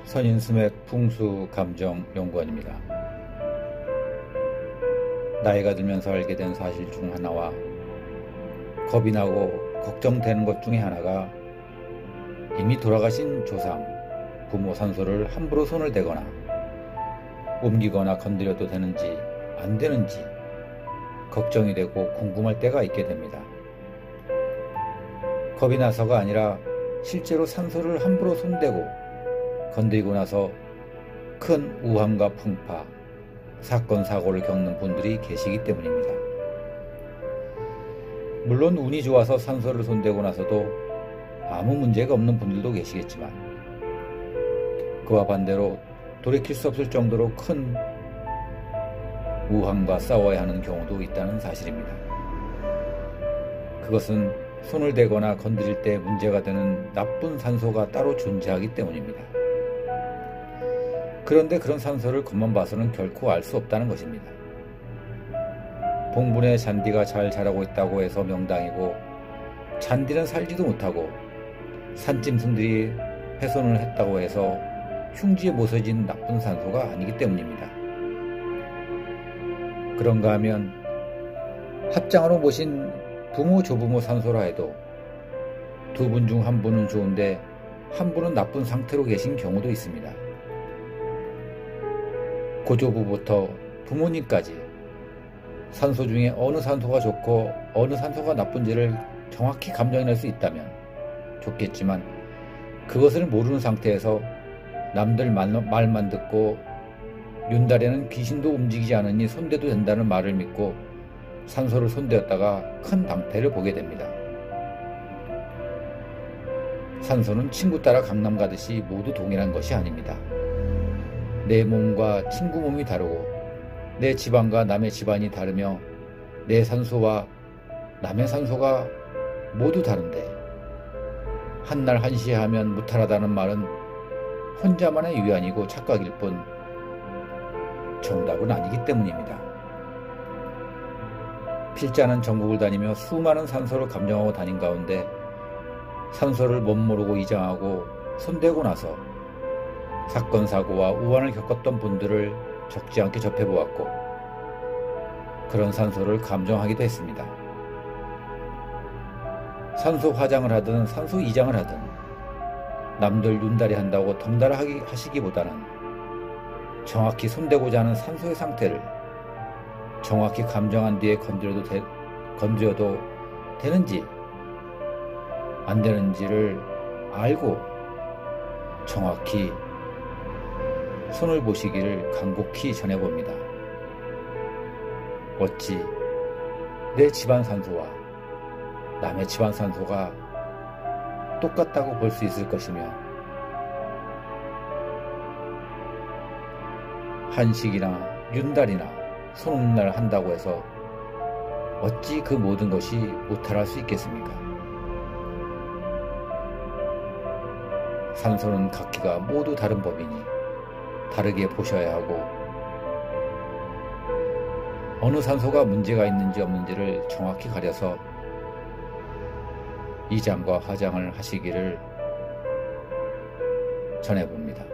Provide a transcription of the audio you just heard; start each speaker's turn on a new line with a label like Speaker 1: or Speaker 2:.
Speaker 1: 선인수맥 풍수감정연구원입니다. 나이가 들면서 알게 된 사실 중 하나와 겁이 나고 걱정되는 것 중에 하나가 이미 돌아가신 조상, 부모 산소를 함부로 손을 대거나 옮기거나 건드려도 되는지 안 되는지 걱정이 되고 궁금할 때가 있게 됩니다. 겁이 나서가 아니라 실제로 산소를 함부로 손대고 건드리고 나서 큰 우함과 풍파, 사건, 사고를 겪는 분들이 계시기 때문입니다. 물론 운이 좋아서 산소를 손대고 나서도 아무 문제가 없는 분들도 계시겠지만 그와 반대로 돌이킬 수 없을 정도로 큰 우함과 싸워야 하는 경우도 있다는 사실입니다. 그것은 손을 대거나 건드릴 때 문제가 되는 나쁜 산소가 따로 존재하기 때문입니다. 그런데 그런 산소를 겉만 봐서는 결코 알 수 없다는 것입니다. 봉분의 잔디가 잘 자라고 있다고 해서 명당이고 잔디는 살지도 못하고 산짐승들이 훼손을 했다고 해서 흉지에 모서진 나쁜 산소가 아니기 때문입니다. 그런가 하면 합장으로 모신 부모, 조부모 산소라 해도 두 분 중 한 분은 좋은데 한 분은 나쁜 상태로 계신 경우도 있습니다. 고조부부터 부모님까지 산소 중에 어느 산소가 좋고 어느 산소가 나쁜지를 정확히 감정해낼 수 있다면 좋겠지만 그것을 모르는 상태에서 남들 말만 듣고 윤달에는 귀신도 움직이지 않으니 손대도 된다는 말을 믿고 산소를 손대었다가 큰 방패를 보게 됩니다. 산소는 친구 따라 강남 가듯이 모두 동일한 것이 아닙니다. 내 몸과 친구 몸이 다르고 내 집안과 남의 집안이 다르며 내 산소와 남의 산소가 모두 다른데 한날 한시에 하면 무탈하다는 말은 혼자만의 위안이고 착각일 뿐 정답은 아니기 때문입니다. 필자는 전국을 다니며 수많은 산소를 감정하고 다닌 가운데 산소를 멋모르고 이장하고 손대고 나서 사건, 사고와 우환을 겪었던 분들을 적지 않게 접해보았고 그런 산소를 감정하기도 했습니다. 산소 화장을 하든 산소 이장을 하든 남들 윤달이 한다고 덩달아 하시기보다는 정확히 손대고자 하는 산소의 상태를 정확히 감정한 뒤에 건드려도 되는지 안 되는지를 알고 정확히 손을 보시기를 간곡히 전해봅니다. 어찌 내 집안 산소와 남의 집안 산소가 똑같다고 볼 수 있을 것이며 한식이나 윤달이나 손날 한다고 해서 어찌 그 모든 것이 무탈할 수 있겠습니까? 산소는 각기가 모두 다른 법이니 다르게 보셔야 하고 어느 산소가 문제가 있는지 없는지를 정확히 가려서 이장과 화장을 하시기를 전해봅니다.